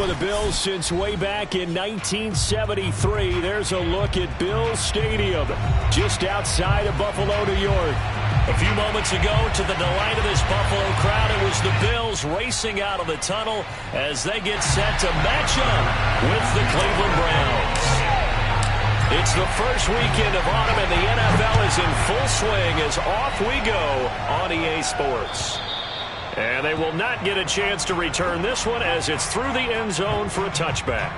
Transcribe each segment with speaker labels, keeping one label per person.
Speaker 1: home of the Bills since way back in 1973. There's a look at Bills Stadium, just outside of Buffalo, New York.
Speaker 2: A few moments ago, to the delight of this Buffalo crowd, it was the Bills racing out of the tunnel as they get set to match up with the Cleveland Browns. It's the first weekend of autumn, and the NFL is in full swing as off we go on EA Sports. And they will not get a chance to return this one as it's through the end zone for a touchback.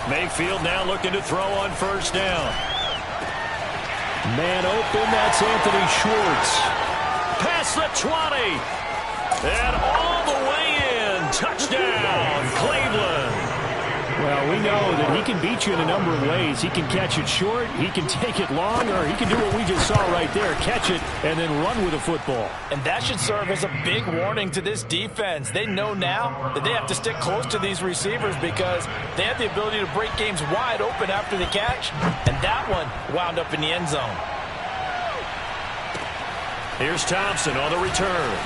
Speaker 2: Mayfield now looking to throw on first down.
Speaker 1: Man open, that's Anthony Schwartz.
Speaker 2: Past the 20. And all the way in. Touchdown, Cleveland.
Speaker 1: Well, we know that he can beat you in a number of ways. He can catch it short, he can take it long, or he can do what we just saw right there, catch it and then run with the football.
Speaker 3: And that should serve as a big warning to this defense. They know now that they have to stick close to these receivers because they have the ability to break games wide open after the catch, and that one wound up in the end zone.
Speaker 2: Here's Thompson on the return.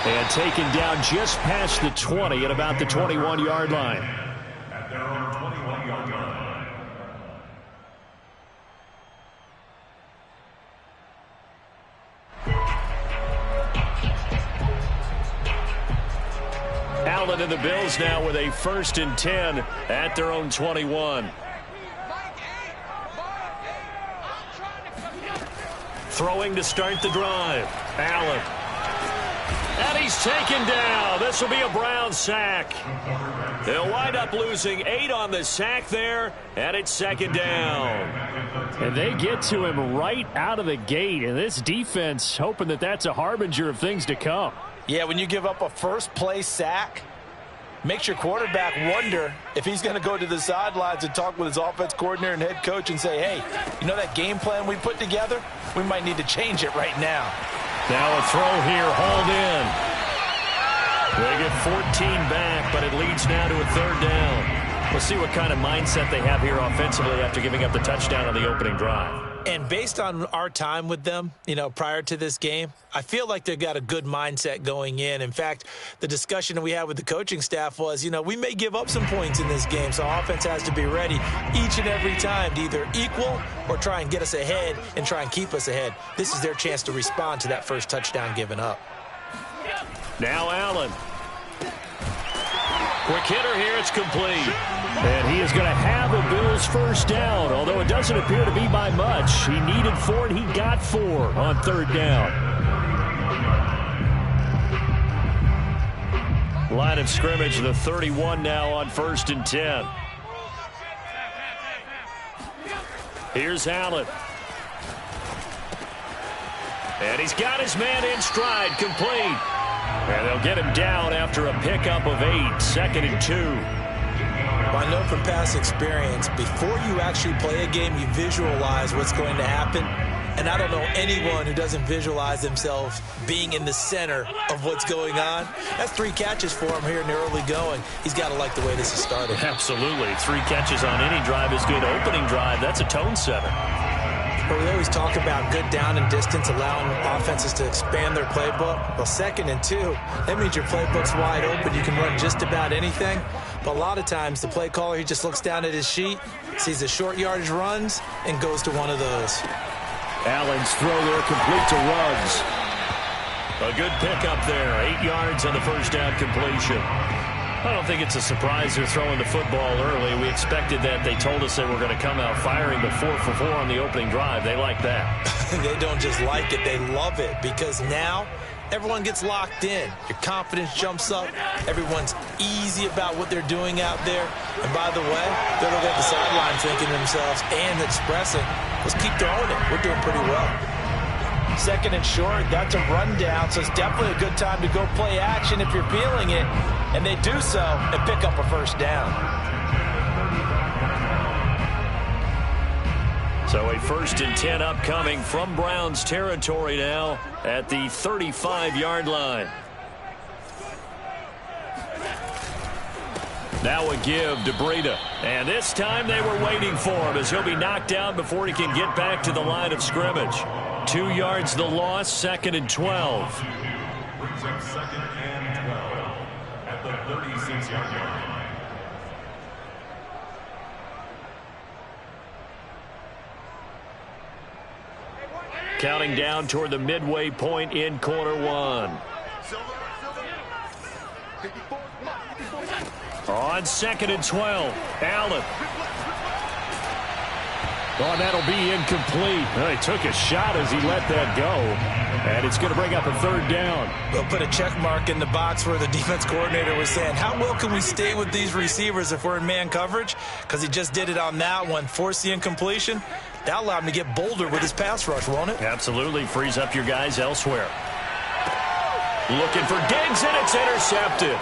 Speaker 1: And taken down just past the 20 at about the 21-yard line.
Speaker 2: Allen and the Bills now with a 1st and 10 at their own 21. Throwing to start the drive. Allen. And he's taken down. This will be a Brown sack. They'll wind up losing 8 on the sack there, and it's 2nd down.
Speaker 1: And they get to him right out of the gate, and this defense hoping that that's a harbinger of things to come.
Speaker 3: Yeah, when you give up a first-play sack, makes your quarterback wonder if he's going to go to the sidelines and talk with his offense coordinator and head coach and say, hey, you know that game plan we put together? We might need to change it right now.
Speaker 2: Now a throw here, hauled in. They get 14 back, but it leads now to a 3rd down. We'll see what kind of mindset they have here offensively after giving up the touchdown on the opening drive.
Speaker 3: And based on our time with them, you know, prior to this game, I feel like they've got a good mindset going in. In fact, the discussion that we had with the coaching staff was, you know, we may give up some points in this game, so offense has to be ready each and every time to either equal or try and get us ahead and try and keep us ahead. This is their chance to respond to that first touchdown given up.
Speaker 2: Now Allen. Quick hitter here, it's complete.
Speaker 1: And he is going to have a Bills 1st down, although it doesn't appear to be by much. He needed 4, and he got 4 on 3rd down.
Speaker 2: Line of scrimmage, the 31 now on 1st and 10. Here's Allen. And he's got his man in stride, complete. And they'll get him down after a pickup of 8, 2nd and 2.
Speaker 3: I know from past experience, before you actually play a game, you visualize what's going to happen. And I don't know anyone who doesn't visualize themselves being in the center of what's going on. That's 3 catches for him here in the early going. He's got to like the way this is started.
Speaker 2: Absolutely. 3 catches on any drive is good. Opening drive, that's a tone setter.
Speaker 3: But we always talk about good down and distance, allowing offenses to expand their playbook. Well, 2nd and 2, that means your playbook's wide open. You can run just about anything. But a lot of times, the play caller, he just looks down at his sheet, sees the short yardage runs, and goes to one of those.
Speaker 1: Allen's throw there complete to Ruggs.
Speaker 2: A good pickup there. 8 yards on the 1st down completion. I don't think it's a surprise they're throwing the football early. We expected that. They told us they were going to come out firing the 4 for 4 on the opening drive. They like that.
Speaker 3: They don't just like it, they love it, because now everyone gets locked in. Your confidence jumps up. Everyone's easy about what they're doing out there. And by the way, they're looking at the sideline thinking to themselves and expressing, let's keep throwing it. We're doing pretty well. 2nd and short, that's a rundown, so it's definitely a good time to go play action if you're feeling it. And they do so and pick up a 1st down.
Speaker 2: So a 1st and 10 upcoming from Browns territory now at the 35-yard line. Now a give to Breida. And this time they were waiting for him as he'll be knocked down before he can get back to the line of scrimmage. 2 yards the loss, 2nd and 12.
Speaker 4: Brings up 2nd and 12 at the 36-yard line.
Speaker 2: Counting down toward the midway point in quarter one. On 2nd and 12, Allen. Oh, that'll be incomplete. Well, he took a shot as he let that go. And it's going to bring up a 3rd down.
Speaker 3: They'll put a check mark in the box where the defense coordinator was saying, how well can we stay with these receivers if we're in man coverage? Because he just did it on that one, forced the incompletion. That allowed him to get bolder with his pass rush, won't it?
Speaker 2: Absolutely. Frees up your guys elsewhere. Looking for Diggs, and it's intercepted.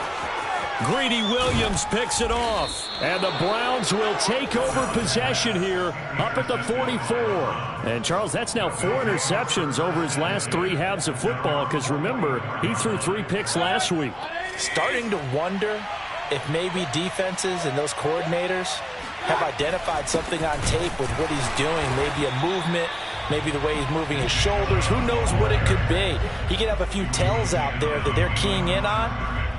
Speaker 2: Greedy Williams picks it off. And the Browns will take over possession here up at the 44. And, Charles, that's now 4 interceptions over his last 3 halves of football because, remember, he threw 3 picks last week.
Speaker 3: Starting to wonder if maybe defenses and those coordinators have identified something on tape with what he's doing, maybe a movement, maybe the way he's moving his shoulders. Who knows what it could be? He could have a few tells out there that they're keying in on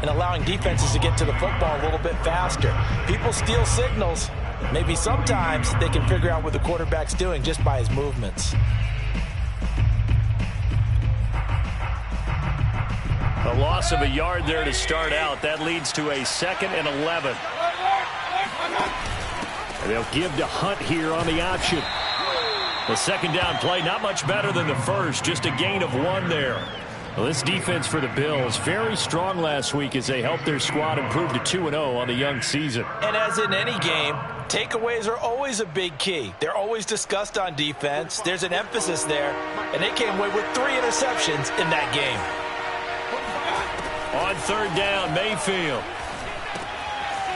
Speaker 3: and allowing defenses to get to the football a little bit faster. People steal signals. Maybe sometimes they can figure out what the quarterback's doing just by his movements.
Speaker 2: A loss of a yard there to start out. That leads to a 2nd and 11. And they'll give to Hunt here on the option. The 2nd down play, not much better than the first. Just a gain of 1 there. Well, this defense for the Bills, very strong last week as they helped their squad improve to 2-0 on the young season.
Speaker 3: And as in any game, takeaways are always a big key. They're always discussed on defense. There's an emphasis there, and they came away with 3 interceptions in that game.
Speaker 2: On 3rd down, Mayfield.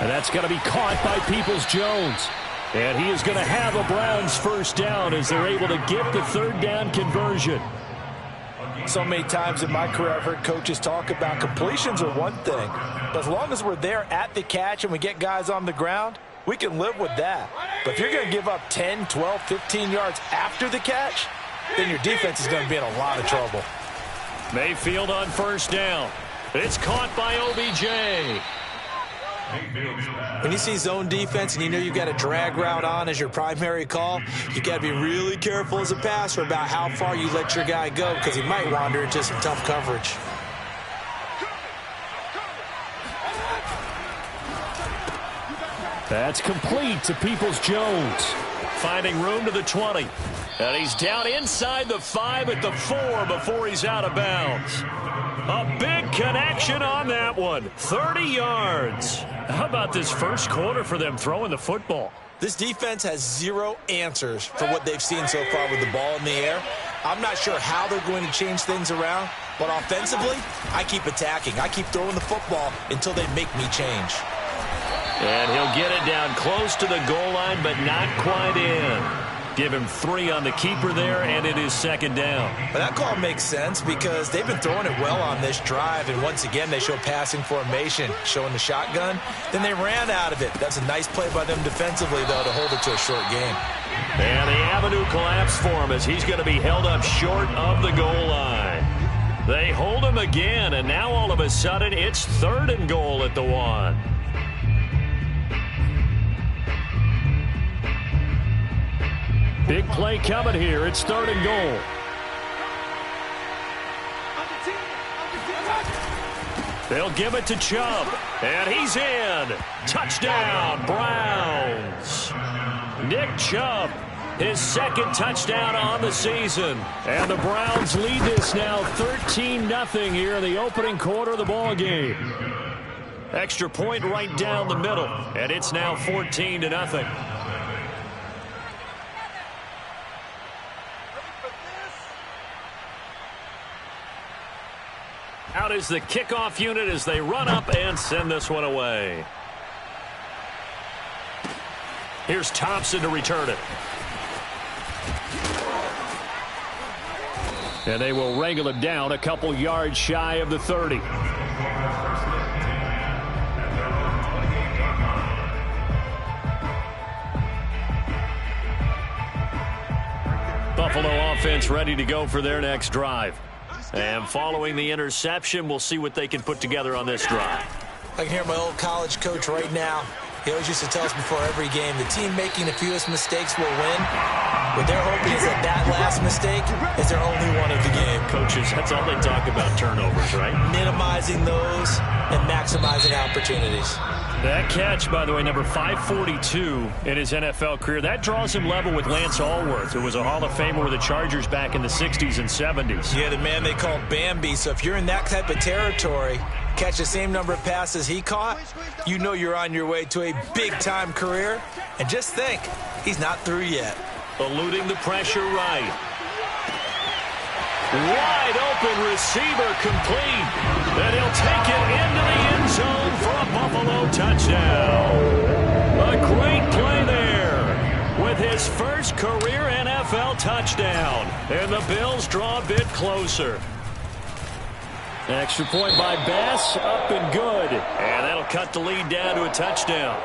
Speaker 2: And that's going to be caught by Peoples-Jones. And he is going to have a Browns 1st down as they're able to get the 3rd down conversion.
Speaker 3: So many times in my career I've heard coaches talk about completions are one thing. But as long as we're there at the catch and we get guys on the ground, we can live with that. But if you're going to give up 10, 12, 15 yards after the catch, then your defense is going to be in a lot of trouble.
Speaker 2: Mayfield on 1st down. It's caught by OBJ.
Speaker 3: When you see zone defense and you know you've got a drag route on as your primary call, you got to be really careful as a passer about how far you let your guy go because he might wander into some tough coverage.
Speaker 1: That's complete to Peoples-Jones.
Speaker 2: Finding room to the 20. And he's down inside the 5 at the 4 before he's out of bounds. A big connection on that one. 30 yards. How about this first quarter for them throwing the football?
Speaker 3: This defense has 0 answers for what they've seen so far with the ball in the air. I'm not sure how they're going to change things around, but offensively, I keep attacking. I keep throwing the football until they make me change.
Speaker 2: And he'll get it down close to the goal line, but not quite in. Give him 3 on the keeper there, and it is 2nd down.
Speaker 3: But that call makes sense because they've been throwing it well on this drive, and once again they show passing formation, showing the shotgun. Then they ran out of it. That's a nice play by them defensively, though, to hold it to a short game.
Speaker 2: And the avenue collapsed for him as he's going to be held up short of the goal line. They hold him again, and now all of a sudden it's 3rd and goal at the 1.
Speaker 1: Big play coming here. It's 3rd and goal.
Speaker 2: They'll give it to Chubb, and he's in. Touchdown, Browns. Nick Chubb, his 2nd touchdown on the season. And the Browns lead this now 13-0 here in the opening quarter of the ball game. Extra point right down the middle, and it's now 14-0. Out is the kickoff unit as they run up and send this one away. Here's Thompson to return it.
Speaker 1: And they will wrangle him down a couple yards shy of the 30. Buffalo offense ready to go for their next drive. And following the interception, we'll see what they can put together on this drive.
Speaker 3: I can hear my old college coach right now. He always used to tell us before every game, the team making the fewest mistakes will win. What they're hoping is that last mistake is their only one of the game.
Speaker 1: Coaches, that's all they talk about, turnovers, right?
Speaker 3: Minimizing those and maximizing opportunities.
Speaker 1: That catch, by the way, number 542 in his NFL career, that draws him level with Lance Allworth, who was a Hall of Famer with the Chargers back in the 60s and 70s.
Speaker 3: Yeah, the man they called Bambi. So if you're in that type of territory, catch the same number of passes he caught, you know you're on your way to a big-time career. And just think, he's not through yet.
Speaker 2: Eluding the pressure right. Wide open receiver complete. And he'll take it into the end zone for a Buffalo touchdown. A great play there with his first career NFL touchdown. And the Bills draw a bit closer.
Speaker 1: Extra point by Bass, up and good.
Speaker 2: And that'll cut the lead down to a touchdown.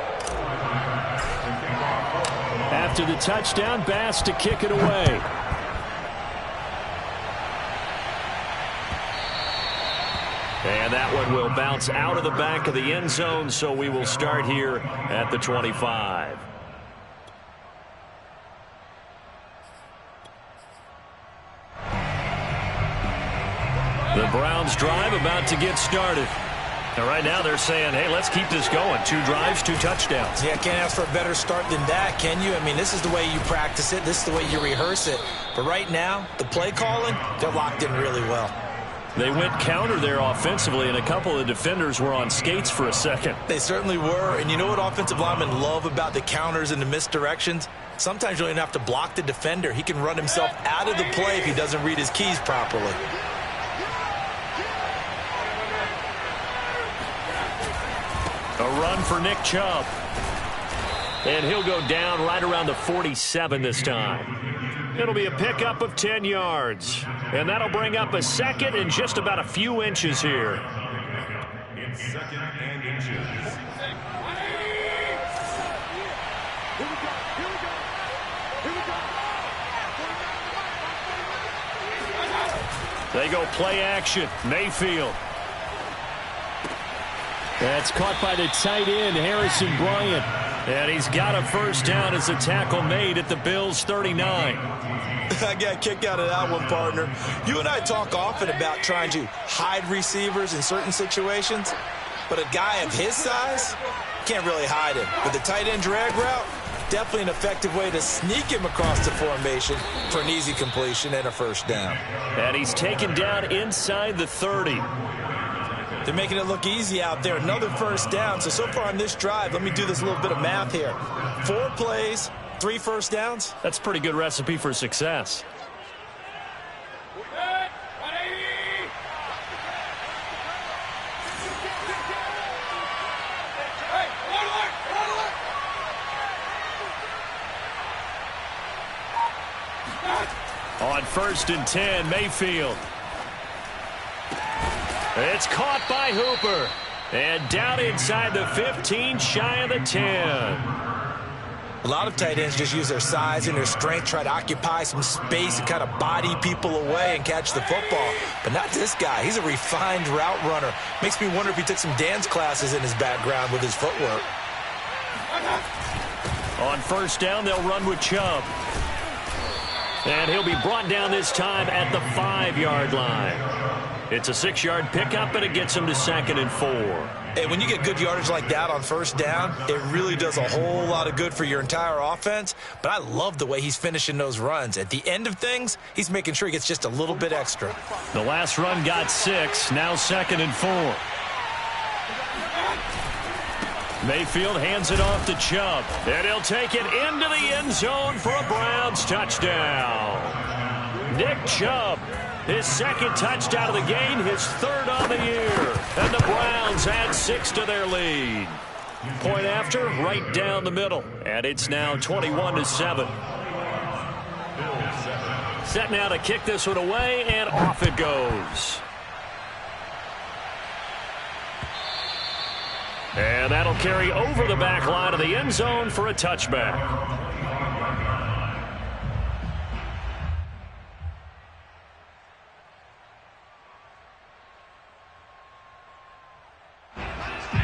Speaker 1: After the touchdown, Bass to kick it away.
Speaker 2: And that one will bounce out of the back of the end zone, so we will start here at the 25. The Browns drive about to get started. And right now they're saying, hey, let's keep this going. 2 drives, 2 touchdowns.
Speaker 3: Yeah, can't ask for a better start than that, can you? I mean, this is the way you practice it. This is the way you rehearse it. But right now, the play calling, they're locked in really well.
Speaker 2: They went counter there offensively, and a couple of the defenders were on skates for a second.
Speaker 3: They certainly were. And you know what offensive linemen love about the counters and the misdirections? Sometimes you don't even have to block the defender. He can run himself out of the play if he doesn't read his keys properly.
Speaker 2: A run for Nick Chubb. And he'll go down right around the 47 this time. It'll be a pickup of 10 yards. And that'll bring up a second and just about a few inches here.
Speaker 4: In second and inches.
Speaker 2: They go play action. Mayfield.
Speaker 1: That's caught by the tight end, Harrison Bryant.
Speaker 2: And he's got a first down as the tackle made at the Bills' 39.
Speaker 3: I got a kick out of that one, partner. You and I talk often about trying to hide receivers in certain situations, but a guy of his size can't really hide him. With the tight end drag route, definitely an effective way to sneak him across the formation for an easy completion and a first down.
Speaker 2: And he's taken down inside the 30.
Speaker 3: They're making it look easy out there. Another first down. So far on this drive, let me do this little bit of math here. 4 plays, 3 first downs.
Speaker 2: That's a pretty good recipe for success. On 1st and 10, Mayfield. It's caught by Hooper. And down inside the 15, shy of the 10.
Speaker 3: A lot of tight ends just use their size and their strength, try to occupy some space and kind of body people away and catch the football. But not this guy. He's a refined route runner. Makes me wonder if he took some dance classes in his background with his footwork.
Speaker 2: On 1st down, they'll run with Chubb. And he'll be brought down this time at the 5-yard line. It's a 6-yard pickup, and it gets him to 2nd and 4.
Speaker 3: Hey, when you get good yardage like that on 1st down, it really does a whole lot of good for your entire offense. But I love the way he's finishing those runs. At the end of things, he's making sure he gets just a little bit extra.
Speaker 2: The last run got 6, now 2nd and 4. Mayfield hands it off to Chubb, and he'll take it into the end zone for a Browns touchdown. Nick Chubb, his 2nd touchdown of the game, his 3rd on the year. And the Browns add 6 to their lead. Point after, right down the middle. And it's now 21-7. Set now to kick this one away, and off it goes. And that'll carry over the back line of the end zone for a touchback.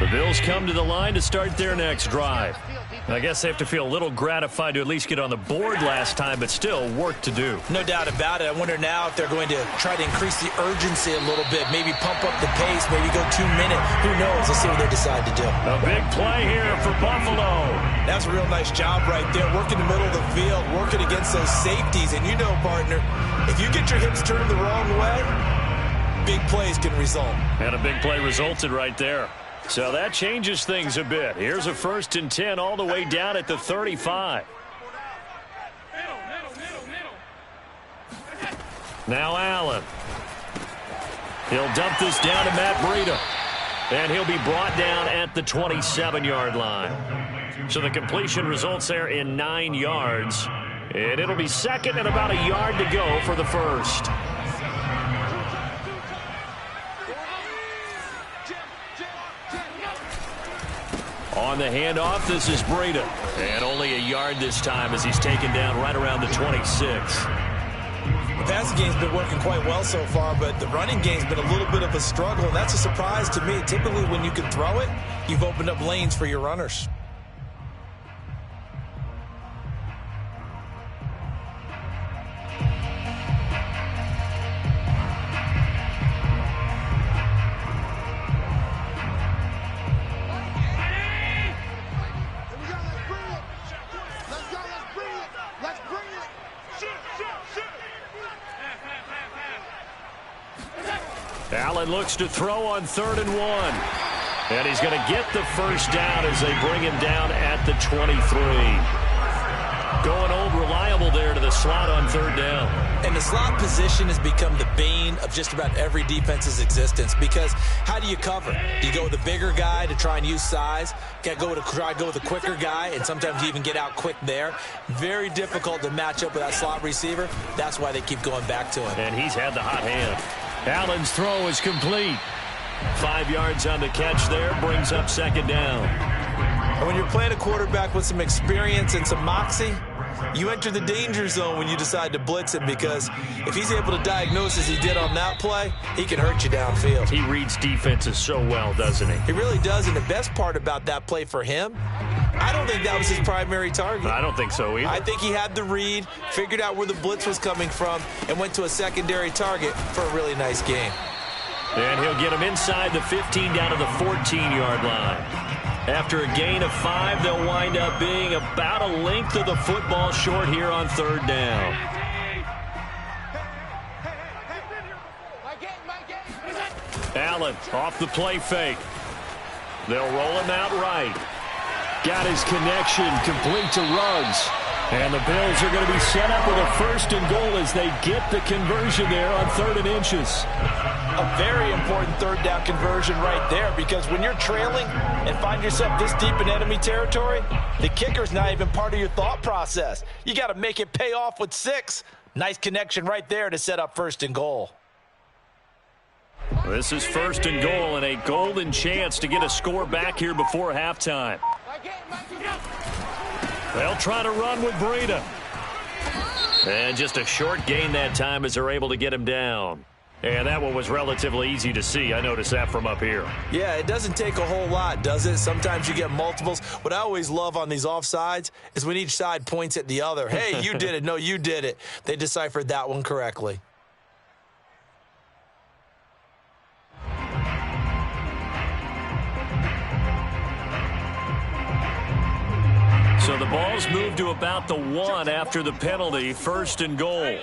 Speaker 2: The Bills come to the line to start their next drive. I guess they have to feel a little gratified to at least get on the board last time, but still work to do.
Speaker 3: No doubt about it. I wonder now if they're going to try to increase the urgency a little bit, maybe pump up the pace, maybe go 2 minutes. Who knows? Let's see what they decide to do.
Speaker 2: A big play here for Buffalo.
Speaker 3: That's a real nice job right there, working the middle of the field, working against those safeties. And you know, partner, if you get your hips turned the wrong way, big plays can result.
Speaker 2: And a big play resulted right there. So that changes things a bit. Here's a 1st and 10 all the way down at the 35. Now Allen. He'll dump this down to Matt Breida. And he'll be brought down at the 27-yard line. So the completion results there in 9 yards. And it'll be 2nd and about a yard to go for the 1st. On the handoff, this is Breida. And only a yard this time as he's taken down right around the 26.
Speaker 3: The passing game's been working quite well so far, but the running game's been a little bit of a struggle, and that's a surprise to me. Typically, when you can throw it, you've opened up lanes for your runners.
Speaker 2: Allen looks to throw on 3rd and 1. And he's going to get the 1st down as they bring him down at the 23. Going old reliable there to the slot on 3rd down.
Speaker 3: And the slot position has become the bane of just about every defense's existence, because how do you cover? Do you go with a bigger guy to try and use size? Got to try to go with a quicker guy, and sometimes you even get out quick there. Very difficult to match up with that slot receiver. That's why they keep going back to him.
Speaker 2: And he's had the hot hand. Allen's throw is complete. 5 yards on the catch there, brings up 2nd down.
Speaker 3: And when you're playing a quarterback with some experience and some moxie, you enter the danger zone when you decide to blitz him, because if he's able to diagnose as he did on that play, he can hurt you downfield.
Speaker 2: He reads defenses so well, doesn't he?
Speaker 3: He really does, and the best part about that play for him, I don't think that was his primary target.
Speaker 2: I don't think so either.
Speaker 3: I think he had the read, figured out where the blitz was coming from, and went to a secondary target for a really nice game.
Speaker 2: And he'll get him inside the 15 down to the 14-yard line. After a gain of 5, they'll wind up being about a length of the football short here on 3rd down. Allen off the play fake. They'll roll him out right. Got his connection complete to Ruggs. And the Bills are going to be set up with a 1st and goal as they get the conversion there on 3rd and inches.
Speaker 3: A very important 3rd down conversion right there, because when you're trailing and find yourself this deep in enemy territory, the kicker's not even part of your thought process. You got to make it pay off with 6. Nice connection right there to set up 1st and goal.
Speaker 2: This is 1st and goal, and a golden chance to get a score back here before halftime. They'll try to run with Breida. And just a short gain that time as they're able to get him down. And that one was relatively easy to see. I noticed that from up here.
Speaker 3: Yeah, it doesn't take a whole lot, does it? Sometimes you get multiples. What I always love on these offsides is when each side points at the other. Hey, you did it. No, you did it. They deciphered that one correctly.
Speaker 2: So the ball's moved to about the 1 after the penalty. 1st and goal.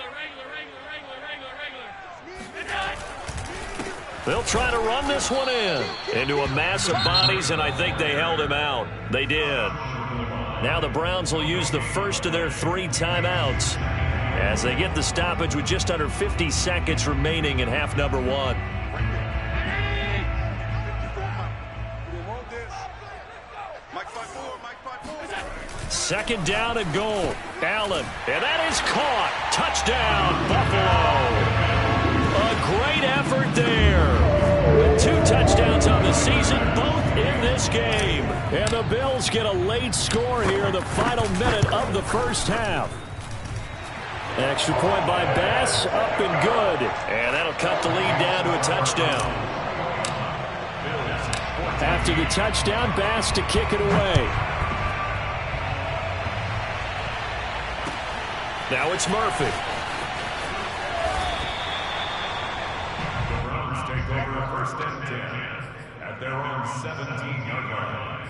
Speaker 2: They'll try to run this one into a mass of bodies, and I think they held him out. They did. Now the Browns will use the 1st of their 3 timeouts as they get the stoppage with just under 50 seconds remaining in half number 1. second down and goal. Allen, and that is caught. Touchdown, Buffalo. A great effort there. With 2 touchdowns on the season, both in this game. And the Bills get a late score here in the final minute of the first half. Extra point by Bass, up and good. And that'll cut the lead down to a touchdown. After the touchdown, Bass to kick it away. Now it's Murphy.
Speaker 4: The Browns take over first and 10 at their own 17-yard line.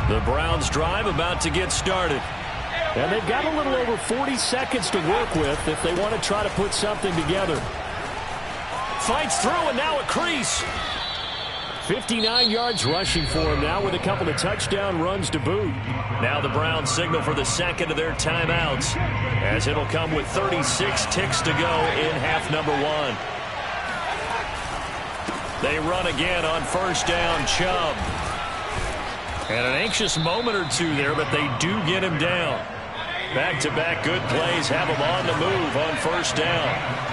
Speaker 2: The Browns drive about to get started.
Speaker 1: And they've got a little over 40 seconds to work with if they want to try to put something together.
Speaker 2: Fights through, and now a crease.
Speaker 1: 59 yards rushing for him now with a couple of touchdown runs to boot.
Speaker 2: Now the Browns signal for the second of their timeouts, as it'll come with 36 ticks to go in half number 1. They run again on first down, Chubb. And an anxious moment or two there, but they do get him down. Back-to-back good plays have him on the move on first down.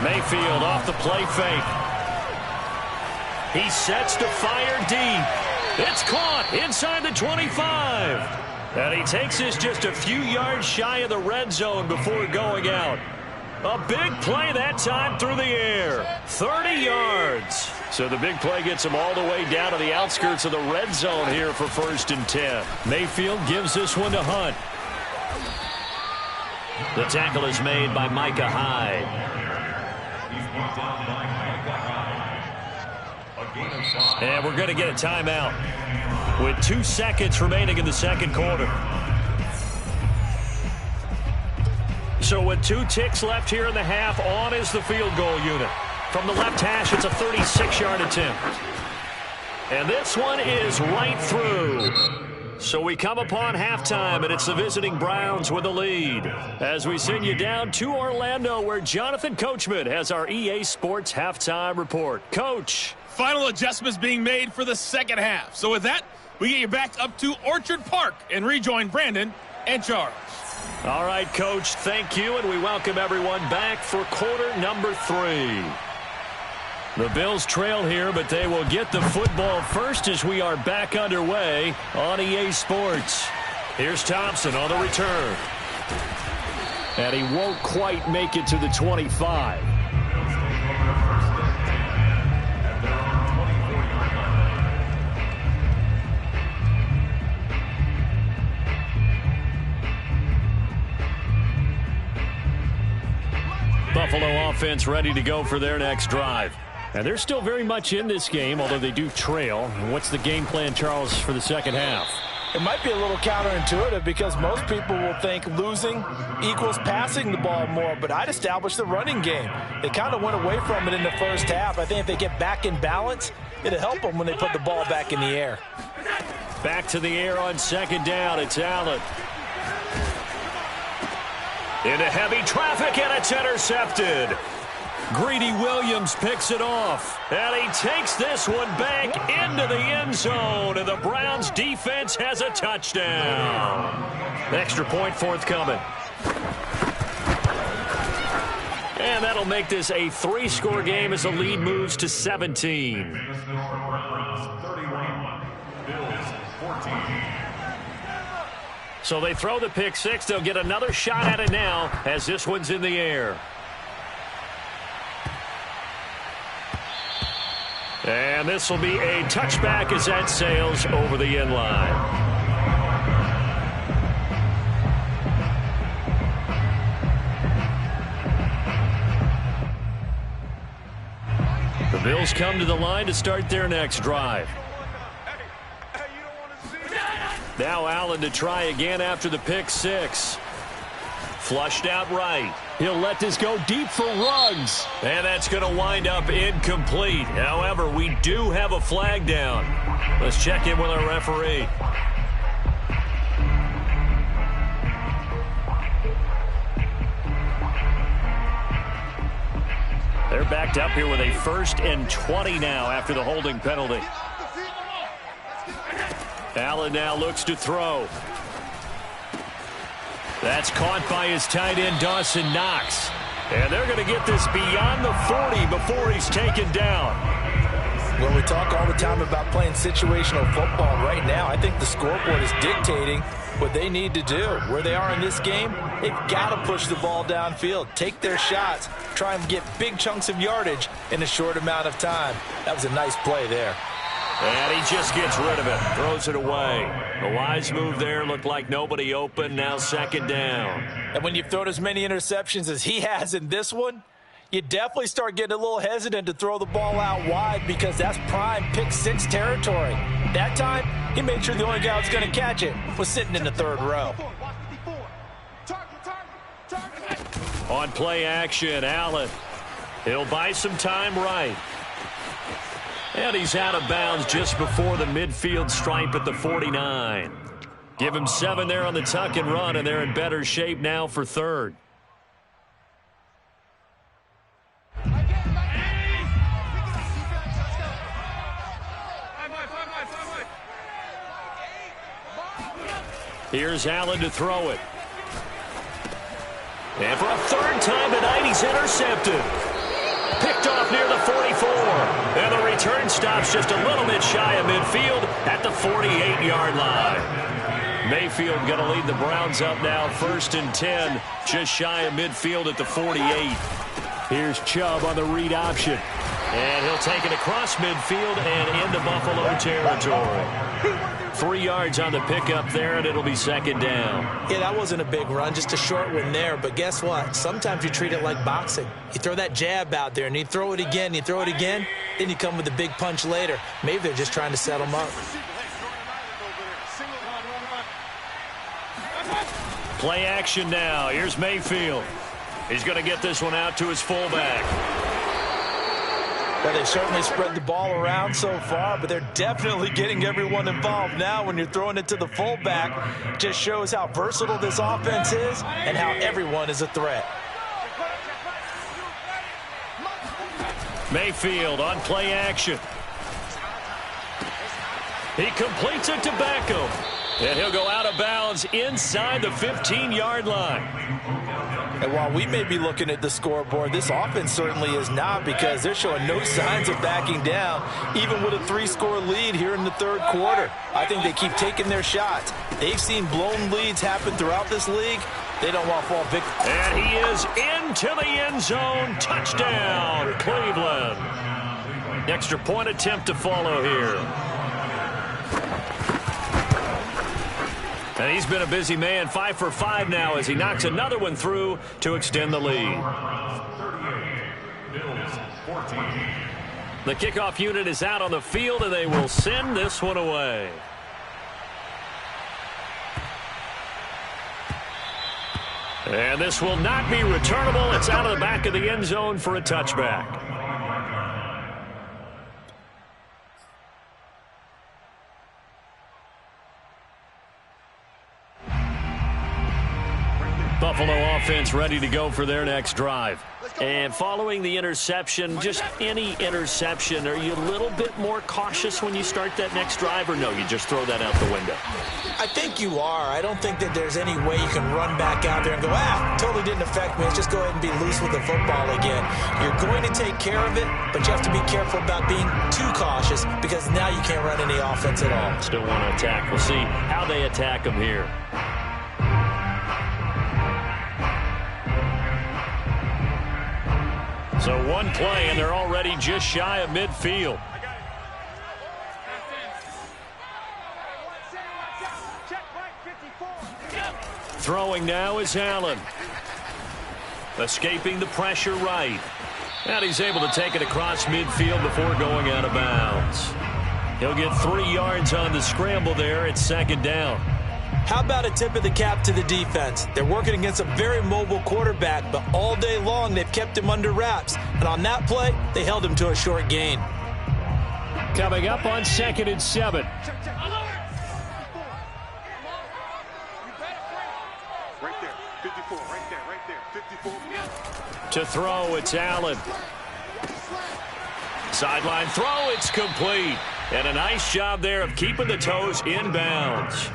Speaker 2: Mayfield off the play fake. He sets to fire deep. It's caught inside the 25. And he takes this just a few yards shy of the red zone before going out. A big play that time through the air. 30 yards. So the big play gets him all the way down to the outskirts of the red zone here for first and 10. Mayfield gives this one to Hunt. The tackle is made by Micah Hyde. And we're going to get a timeout with 2 seconds remaining in the second quarter. So with 2 ticks left here in the half, on is the field goal unit. From the left hash, it's a 36-yard attempt. And this one is right through. So we come upon halftime, and it's the visiting Browns with the lead. As we send you down to Orlando, where Jonathan Coachman has our EA Sports halftime report. Coach.
Speaker 5: Final adjustments being made for the second half. So with that, we get you back up to Orchard Park and rejoin Brandon and Charles.
Speaker 2: All right, Coach, thank you, and we welcome everyone back for quarter number 3. The Bills trail here, but they will get the football first as we are back underway on EA Sports. Here's Thompson on the return.
Speaker 1: And he won't quite make it to the 25.
Speaker 2: Buffalo offense ready to go for their next drive.
Speaker 1: And they're still very much in this game, although they do trail. And what's the game plan, Charles, for the second half?
Speaker 3: It might be a little counterintuitive because most people will think losing equals passing the ball more, but I'd establish the running game. They kind of went away from it in the first half. I think if they get back in balance, it'll help them when they put the ball back in the air.
Speaker 2: Back to the air on second down. It's Allen. Into heavy traffic, and it's intercepted. Greedy Williams picks it off, and he takes this one back into the end zone, and the Browns defense has a touchdown. Extra point forthcoming. And that'll make this a 3-score game as the lead moves to 17.
Speaker 4: Browns 31, Bills 14.
Speaker 2: So they throw the pick six. They'll get another shot at it now as this one's in the air. And this will be a touchback as that sails over the end line. The Bills come to the line to start their next drive. Now Allen to try again after the pick six. Flushed out right.
Speaker 1: He'll let this go deep for Ruggs.
Speaker 2: And that's going to wind up incomplete. However, we do have a flag down. Let's check in with our referee. Backed up here with a 1st and 20 now after the holding penalty. Allen now looks to throw. That's caught by his tight end, Dawson Knox. And they're going to get this beyond the 40 before he's taken down.
Speaker 3: Well, we talk all the time about playing situational football. Right now, I think the scoreboard is dictating what they need to do. Where they are in this game, they've got to push the ball downfield, take their shots, try and get big chunks of yardage in a short amount of time. That was a nice play there.
Speaker 2: And he just gets rid of it, throws it away. A wise move there, looked like nobody open, now 2nd down.
Speaker 3: And when you've thrown as many interceptions as he has in this one, you definitely start getting a little hesitant to throw the ball out wide because that's prime pick 6 territory. That time, he made sure the only guy who was going to catch it was sitting in the 3rd row.
Speaker 2: On play action, Allen. He'll buy some time right. And he's out of bounds just before the midfield stripe at the 49. Give him 7 there on the tuck and run, and they're in better shape now for 3rd. Here's Allen to throw it. And for a 3rd time tonight, he's intercepted. Picked off near the 44. And the return stops just a little bit shy of midfield at the 48-yard line. Mayfield going to lead the Browns up now, 1st and 10, just shy of midfield at the 48.
Speaker 1: Here's Chubb on the read option.
Speaker 2: And he'll take it across midfield and into Buffalo territory. 3 yards on the pickup there, and it'll be 2nd down.
Speaker 3: Yeah, that wasn't a big run, just a short one there. But guess what? Sometimes you treat it like boxing. You throw that jab out there, and you throw it again, you throw it again, then you come with a big punch later. Maybe they're just trying to set him up.
Speaker 2: Play action now. Here's Mayfield. He's going to get this one out to his fullback.
Speaker 3: Well, they've certainly spread the ball around so far, but they're definitely getting everyone involved now when you're throwing it to the fullback. Just shows how versatile this offense is and how everyone is a threat.
Speaker 2: Mayfield on play action. He completes it to Beckham. And he'll go out of bounds inside the 15-yard line.
Speaker 3: And while we may be looking at the scoreboard, this offense certainly is not, because they're showing no signs of backing down, even with a 3-score lead here in the 3rd quarter. I think they keep taking their shots. They've seen blown leads happen throughout this league. They don't want to fall victim.
Speaker 2: And he is into the end zone. Touchdown, Cleveland. Extra point attempt to follow here. And he's been a busy man, 5 for 5 now as he knocks another one through to extend the lead. The kickoff unit is out on the field, and they will send this one away. And this will not be returnable. It's out of the back of the end zone for a touchback. Buffalo offense ready to go for their next drive. And following the interception, just any interception, are you a little bit more cautious when you start that next drive, or no, you just throw that out the window?
Speaker 3: I think you are. I don't think that there's any way you can run back out there and go, totally didn't affect me. Let's just go ahead and be loose with the football again. You're going to take care of it, but you have to be careful about being too cautious, because now you can't run any offense at all.
Speaker 2: Still want to attack. We'll see how they attack them here. So one play, and they're already just shy of midfield. Throwing now is Allen. Escaping the pressure right. And he's able to take it across midfield before going out of bounds. He'll get 3 yards on the scramble there. It's 2nd down.
Speaker 3: How about a tip of the cap to the defense? They're working against a very mobile quarterback, but all day long they've kept him under wraps. And on that play, they held him to a short gain.
Speaker 1: Coming up on 2nd and 7.
Speaker 6: Right there, 54, right there, 54.
Speaker 2: To throw, it's Allen. Sideline throw, it's complete. And a nice job there of keeping the toes in bounds.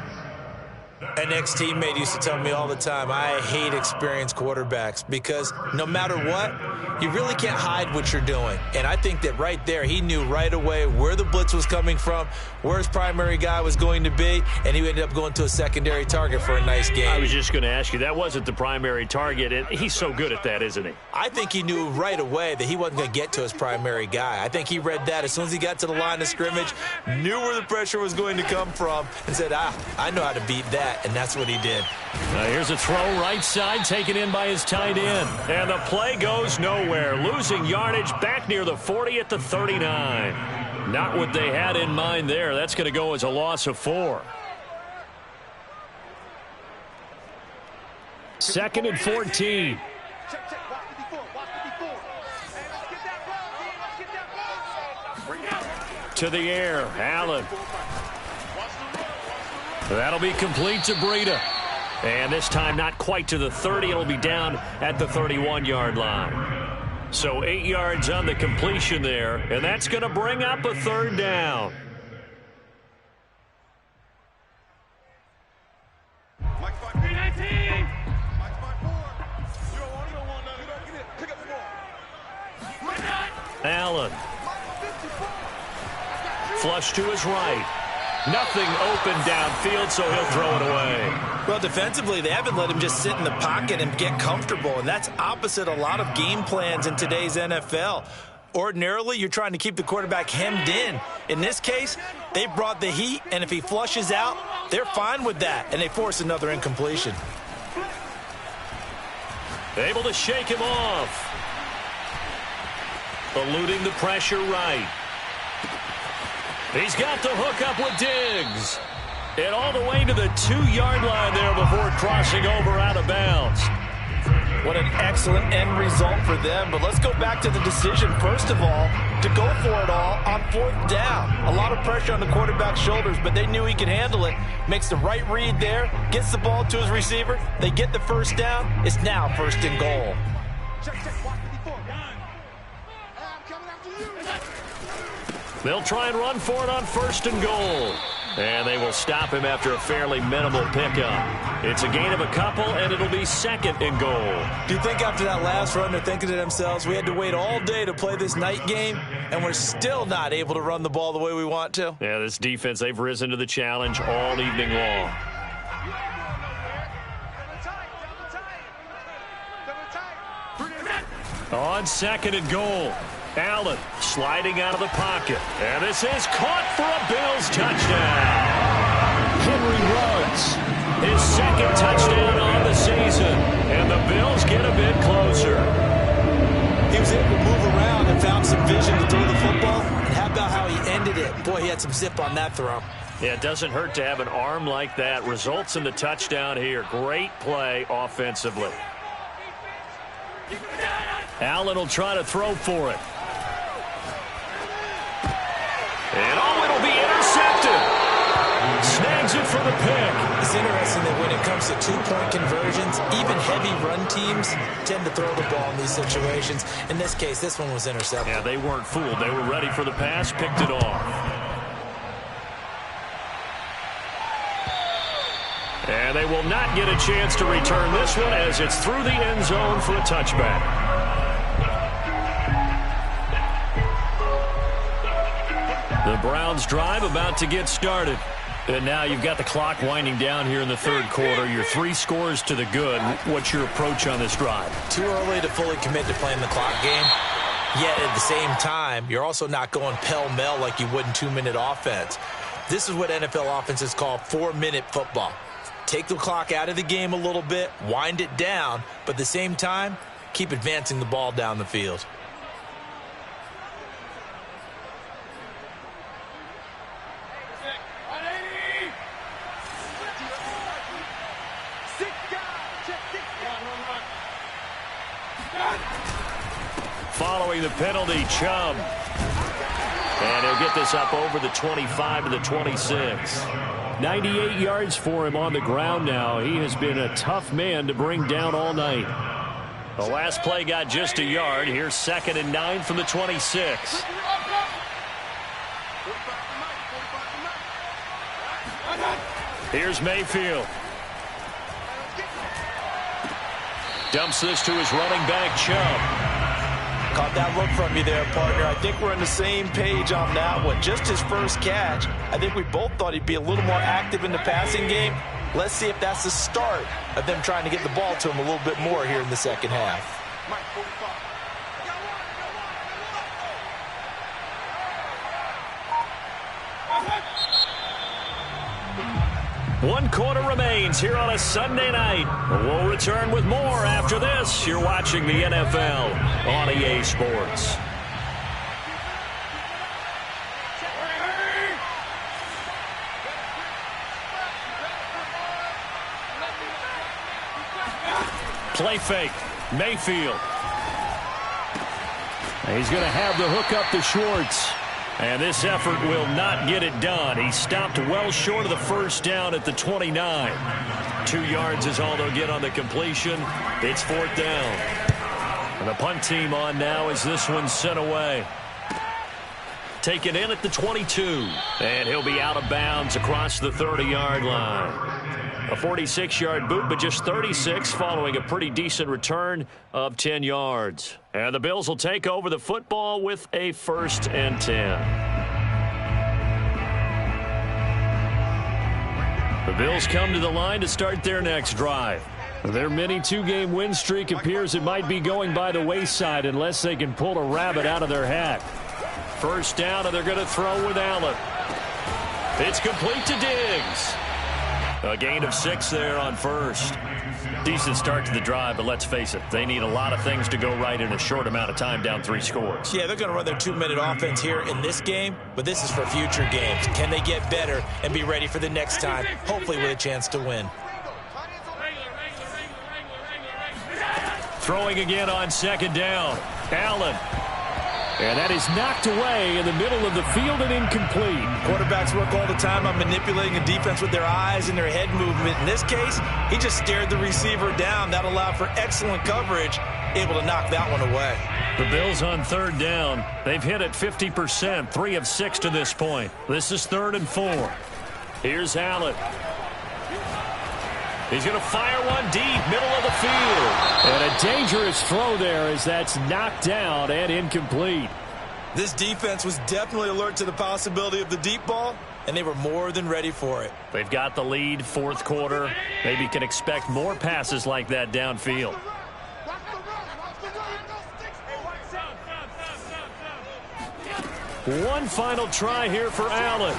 Speaker 3: An ex-teammate used to tell me all the time, I hate experienced quarterbacks because no matter what, you really can't hide what you're doing. And I think that right there, he knew right away where the blitz was coming from, where his primary guy was going to be, and he ended up going to a secondary target for a nice game.
Speaker 2: I was just going to ask you, that wasn't the primary target, and he's so good at that, isn't he?
Speaker 3: I think he knew right away that he wasn't going to get to his primary guy. I think he read that as soon as he got to the line of scrimmage, knew where the pressure was going to come from, and said, I know how to beat that. And that's what he did.
Speaker 2: Here's a throw right side taken in by his tight end. And the play goes nowhere. Losing yardage back near the 40 at the 39. Not what they had in mind there. That's going to go as a loss of 4. 2nd and 14. To the air. Allen. That'll be complete to Breida. And this time not quite to the 30. It'll be down at the 31-yard line. So 8 yards on the completion there. And that's going to bring up a 3rd down. Allen. Flush to his right. Nothing open downfield, so he'll throw it away.
Speaker 3: Well, defensively, they haven't let him just sit in the pocket and get comfortable, and that's opposite a lot of game plans in today's NFL. Ordinarily, you're trying to keep the quarterback hemmed in. In this case, they brought the heat, and if he flushes out, they're fine with that, and they force another incompletion.
Speaker 2: Able to shake him off. Eluding the pressure right. He's got the hook up with Diggs. And all the way to the 2-yard line there before crossing over out of bounds.
Speaker 3: What an excellent end result for them. But let's go back to the decision, first of all, to go for it all on 4th down. A lot of pressure on the quarterback's shoulders, but they knew he could handle it. Makes the right read there, gets the ball to his receiver. They get the 1st down. It's now 1st and goal.
Speaker 2: They'll try and run for it on 1st and goal. And they will stop him after a fairly minimal pickup. It's a gain of a couple, and it'll be 2nd and goal.
Speaker 3: Do you think after that last run they're thinking to themselves, we had to wait all day to play this night game, and we're still not able to run the ball the way we want to?
Speaker 2: Yeah, this defense, they've risen to the challenge all evening long. On 2nd and goal. Allen sliding out of the pocket. And this is caught for a Bills touchdown. Henry runs. His 2nd touchdown on the season. And the Bills get a bit closer.
Speaker 3: He was able to move around and found some vision to throw the football. And how about how he ended it? Boy, he had some zip on that throw.
Speaker 2: Yeah, it doesn't hurt to have an arm like that. Results in the touchdown here. Great play offensively. Allen will try to throw for it. And it'll be intercepted. Snags it for the pick.
Speaker 3: It's interesting that when it comes to 2-point conversions, even heavy run teams tend to throw the ball in these situations. In this case, this one was intercepted.
Speaker 2: Yeah, they weren't fooled. They were ready for the pass, picked it off. And they will not get a chance to return this one as it's through the end zone for a touchback. The Browns drive about to get started. And now you've got the clock winding down here in the 3rd quarter. You're 3 scores to the good. What's your approach on this drive?
Speaker 3: Too early to fully commit to playing the clock game. Yet at the same time, you're also not going pell-mell like you would in 2-minute offense. This is what NFL offenses call 4-minute football. Take the clock out of the game a little bit, wind it down, but at the same time, keep advancing the ball down the field.
Speaker 2: Following the penalty, Chubb. And he'll get this up over the 25 to the 26. 98 yards for him on the ground now. He has been a tough man to bring down all night. The last play got just a yard. Here's 2nd and 9 from the 26. Here's Mayfield. Dumps this to his running back, Chubb.
Speaker 3: Caught that look from you there, partner. I think we're on the same page on that one. Just his first catch. I think we both thought he'd be a little more active in the passing game. Let's see if that's the start of them trying to get the ball to him a little bit more here in the second half.
Speaker 2: One quarter remains here on a Sunday night. We'll return with more after this. You're watching the NFL on EA Sports. Play fake. Mayfield.
Speaker 1: He's going to have the hook up to Schwartz. And this effort will not get it done. He stopped well short of the first down at the 29.
Speaker 2: 2 yards is all they'll get on the completion. It's 4th down. And the punt team on now as this one's sent away. Taken in at the 22. And he'll be out of bounds across the 30-yard line. A 46-yard boot, but just 36 following a pretty decent return of 10 yards. And the Bills will take over the football with a 1st and 10. The Bills come to the line to start their next drive. Their mini 2-game win streak appears it might be going by the wayside unless they can pull a rabbit out of their hat. 1st down, and they're going to throw with Allen. It's complete to Diggs. A gain of 6 there on 1st. Decent start to the drive, but let's face it, they need a lot of things to go right in a short amount of time, down 3 scores.
Speaker 3: Yeah, they're going to run their 2-minute offense here in this game, but this is for future games. Can they get better and be ready for the next time, hopefully with a chance to win?
Speaker 2: Throwing again on 2nd down. Allen. And that is knocked away in the middle of the field and incomplete.
Speaker 3: Quarterbacks work all the time on manipulating a defense with their eyes and their head movement. In this case, he just stared the receiver down. That allowed for excellent coverage, able to knock that one away.
Speaker 2: The Bills on 3rd down. They've hit it 50%, 3 of 6 to this point. This is 3rd and 4. Here's Allen. He's going to fire one deep, middle of the field.
Speaker 1: And a dangerous throw there as that's knocked down and incomplete.
Speaker 3: This defense was definitely alert to the possibility of the deep ball, and they were more than ready for it.
Speaker 2: They've got the lead, 4th quarter. Maybe can expect more passes like that downfield. One final try here for Allen.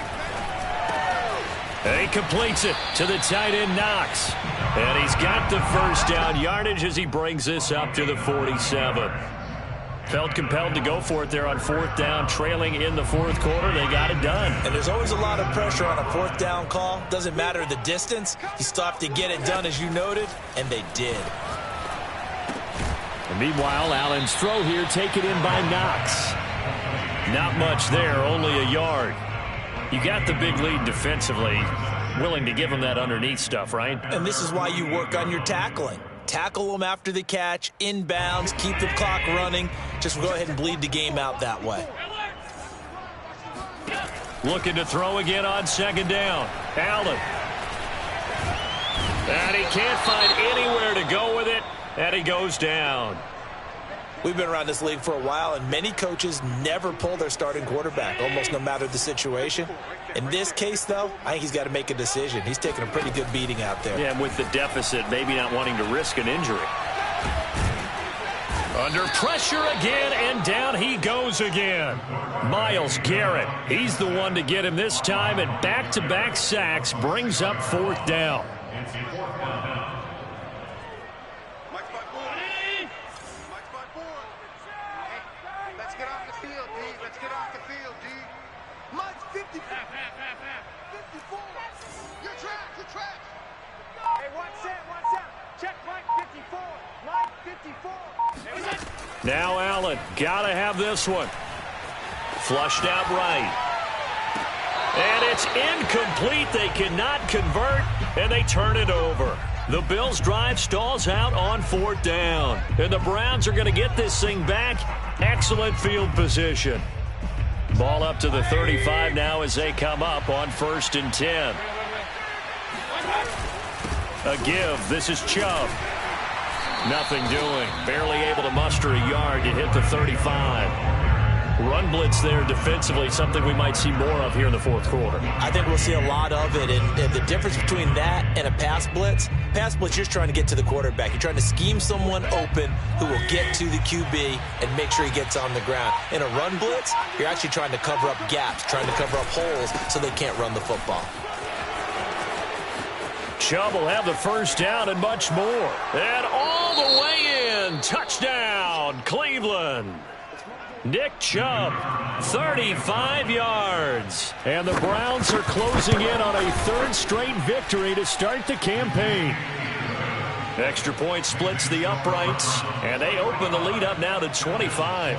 Speaker 2: And he completes it to the tight end, Knox. And he's got the 1st down yardage as he brings this up to the 47. Felt compelled to go for it there on 4th down, trailing in the 4th quarter. They got it done.
Speaker 3: And there's always a lot of pressure on a 4th down call. Doesn't matter the distance. He stopped to get it done, as you noted, and they did.
Speaker 1: And meanwhile, Allen's throw here taken in by Knox.
Speaker 2: Not much there, only a yard. You got the big lead defensively, willing to give them that underneath stuff, right?
Speaker 3: And this is why you work on your tackling. Tackle them after the catch, inbounds, keep the clock running. Just go ahead and bleed the game out that way.
Speaker 2: Looking to throw again on 2nd down. Allen. And he can't find anywhere to go with it, and he goes down.
Speaker 3: We've been around this league for a while, and many coaches never pull their starting quarterback, almost no matter the situation. In this case, though, I think he's got to make a decision. He's taking a pretty good beating out there.
Speaker 2: Yeah, and with the deficit, maybe not wanting to risk an injury. Under pressure again, and down he goes again. Myles Garrett, he's the one to get him this time, and back-to-back sacks brings up 4th down. Now Allen, gotta have this one. Flushed out right. And it's incomplete. They cannot convert, and they turn it over. The Bills' drive stalls out on 4th down. And the Browns are going to get this thing back. Excellent field position. Ball up to the 35 now as they come up on 1st and 10. A give. This is Chubb. Nothing doing. Barely able to muster a yard to hit the 35. Run blitz there defensively, something we might see more of here in the 4th quarter.
Speaker 3: I think we'll see a lot of it, and the difference between that and a pass blitz, you're just trying to get to the quarterback. You're trying to scheme someone open who will get to the QB and make sure he gets on the ground. In a run blitz, you're actually trying to cover up gaps, trying to cover up holes so they can't run the football.
Speaker 2: Chubb will have the 1st down and much more. And all the way in. Touchdown, Cleveland. Nick Chubb, 35 yards. And the Browns are closing in on a 3rd straight victory to start the campaign. Extra point splits the uprights, and they open the lead up now to 25.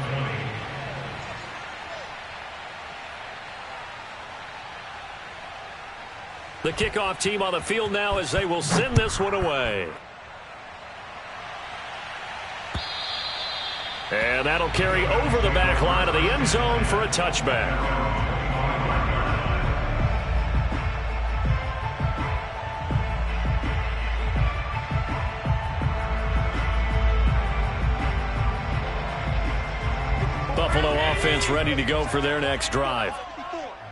Speaker 2: The kickoff team on the field now as they will send this one away. And that'll carry over the back line of the end zone for a touchback. Buffalo offense ready to go for their next drive.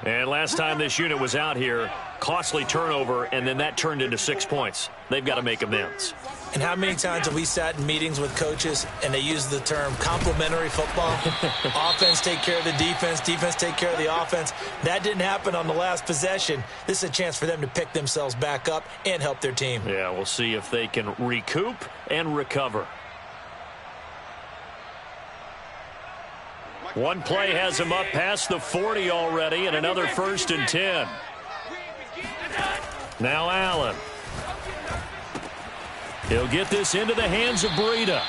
Speaker 2: And last time this unit was out here, costly turnover, and then that turned into 6 points. They've got to make amends.
Speaker 3: And how many times have we sat in meetings with coaches and they use the term complementary football? Offense take care of the defense, defense take care of the offense. That didn't happen on the last possession. This is a chance for them to pick themselves back up and help their team.
Speaker 2: Yeah, we'll see if they can recoup and recover. One play has him up past the 40 already, and another 1st and 10. Now Allen. He'll get this into the hands of Breida.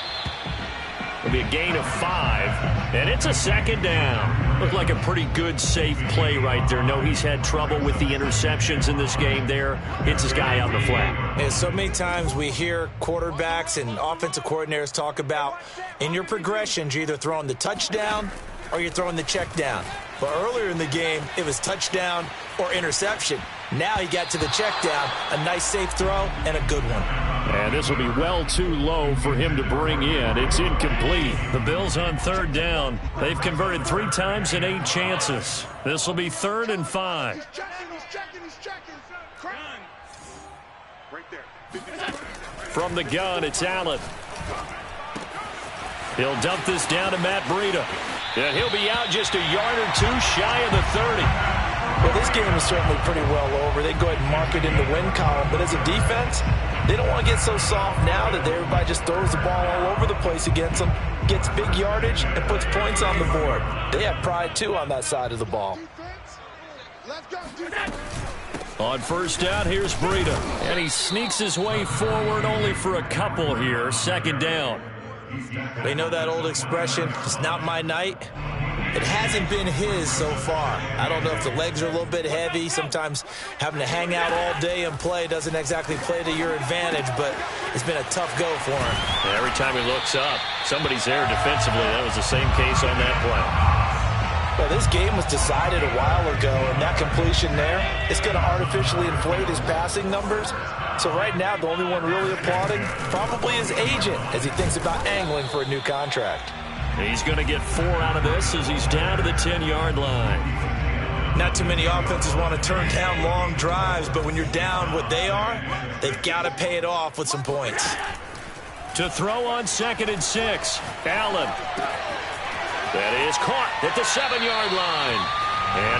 Speaker 2: It'll be a gain of 5, and it's a 2nd down. Looked like a pretty good, safe play right there. No, he's had trouble with the interceptions in this game there. Hits his guy out in the flat.
Speaker 3: And so many times we hear quarterbacks and offensive coordinators talk about in your progressions, you're either throwing the touchdown or you're throwing the check down. But earlier in the game, it was touchdown or interception. Now he got to the check down, a nice safe throw, and a good one.
Speaker 1: And this will be well too low for him to bring in. It's incomplete.
Speaker 2: The Bills on 3rd down. They've converted 3 times in 8 chances. This will be 3rd and 5.
Speaker 6: He's checking. Right there.
Speaker 2: From the gun, it's Allen. He'll dump this down to Matt Breida. And he'll be out just a yard or 2 shy of the 30.
Speaker 3: Well, this game is certainly pretty well over. They go ahead and mark it in the win column. But as a defense, they don't want to get so soft now that everybody just throws the ball all over the place against them, gets big yardage, and puts points on the board. They have pride, too, on that side of the ball.
Speaker 2: On 1st down, here's Breida. And he sneaks his way forward only for a couple here. 2nd down.
Speaker 3: They know that old expression, it's not my night. It hasn't been his so far. I don't know if the legs are a little bit heavy. Sometimes having to hang out all day and play doesn't exactly play to your advantage, but it's been a tough go for him.
Speaker 2: And every time he looks up, somebody's there defensively. That was the same case on that play.
Speaker 3: Well, this game was decided a while ago, and that completion there, it's going to artificially inflate his passing numbers. So right now, the only one really applauding probably his agent as he thinks about angling for a new contract.
Speaker 2: He's going to get 4 out of this as he's down to the 10-yard line.
Speaker 3: Not too many offenses want to turn down long drives, but when you're down what they are, they've got to pay it off with some points.
Speaker 2: To throw on 2nd and 6, Allen. That is caught at the 7-yard line.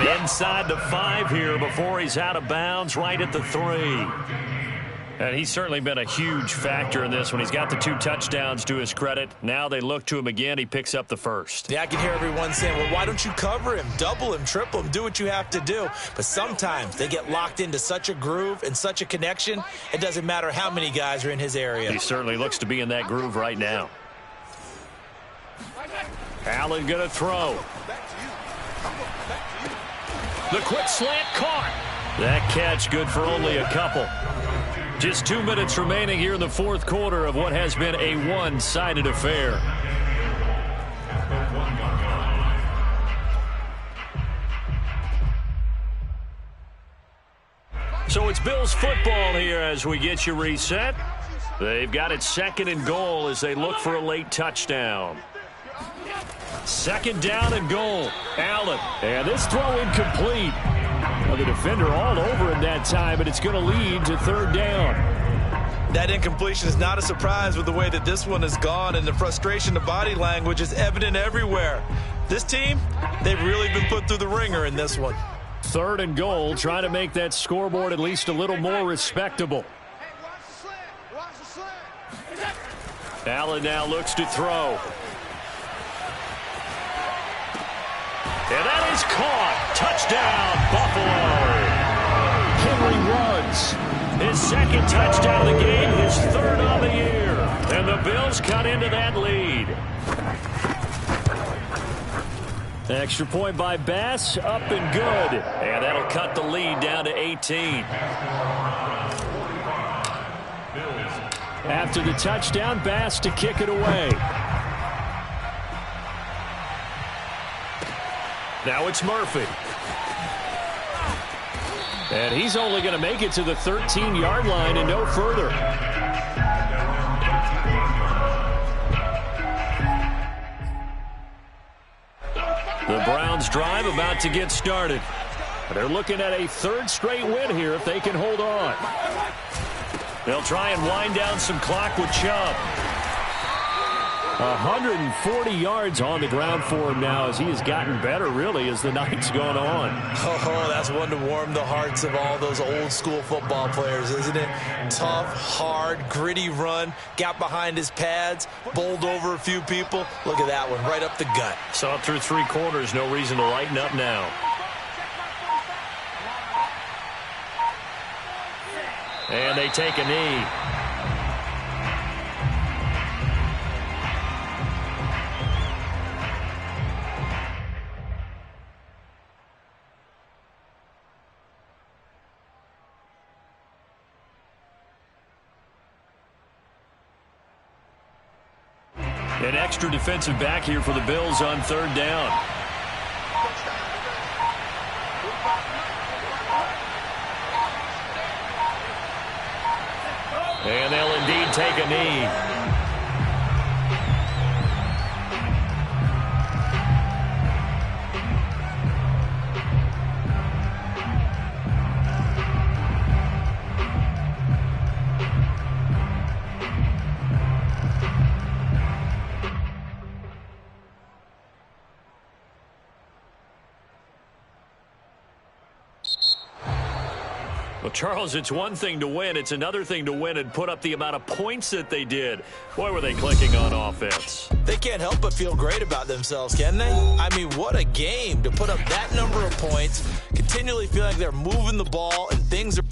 Speaker 2: And inside the 5 here before he's out of bounds right at the 3. And he's certainly been a huge factor in this when he's got the 2 touchdowns to his credit. Now they look to him again. He picks up the 1st.
Speaker 3: Yeah, I can hear everyone saying, well, why don't you cover him, double him, triple him, do what you have to do. But sometimes they get locked into such a groove and such a connection, it doesn't matter how many guys are in his area.
Speaker 2: He certainly looks to be in that groove right now. Allen going to throw. The quick slant caught. That catch good for only a couple. Just 2 minutes remaining here in the fourth quarter of what has been a one-sided affair. So it's Bills football here as we get you reset. They've got it 2nd and goal as they look for a late touchdown. 2nd down and goal. Allen. And this throw incomplete. Well, the defender all over him that time, but it's going to lead to 3rd down.
Speaker 3: That incompletion is not a surprise with the way that this one has gone, and the frustration, the body language is evident everywhere. This team, they've really been put through the ringer in this one.
Speaker 1: 3rd and goal, trying to make that scoreboard at least a little more respectable.
Speaker 2: Allen now looks to throw. And that is caught. Touchdown, Buffalo.
Speaker 1: Henry runs.
Speaker 2: His 2nd touchdown of the game, his 3rd on the year. And the Bills cut into that lead.
Speaker 1: Extra point by Bass, up and good.
Speaker 2: And that'll cut the lead down to 18.
Speaker 1: After the touchdown, Bass to kick it away.
Speaker 2: Now it's Murphy.
Speaker 1: And he's only going to make it to the 13-yard line and no further.
Speaker 2: The Browns drive about to get started.
Speaker 1: They're looking at a 3rd straight win here if they can hold on.
Speaker 2: They'll try and wind down some clock with Chubb.
Speaker 1: 140 yards on the ground for him now as he has gotten better, really, as the night's gone on.
Speaker 3: Oh, that's one to warm the hearts of all those old-school football players, isn't it? Tough, hard, gritty run, got behind his pads, bowled over a few people. Look at that one, right up the gut.
Speaker 2: Saw it through 3 quarters, no reason to lighten up now. And they take a knee. An extra defensive back here for the Bills on 3rd down. And they'll indeed take a knee. Well, Charles, it's one thing to win. It's another thing to win and put up the amount of points that they did. Boy, were they clicking on offense.
Speaker 3: They can't help but feel great about themselves, can they? I mean, what a game to put up that number of points, continually feeling like they're moving the ball and things are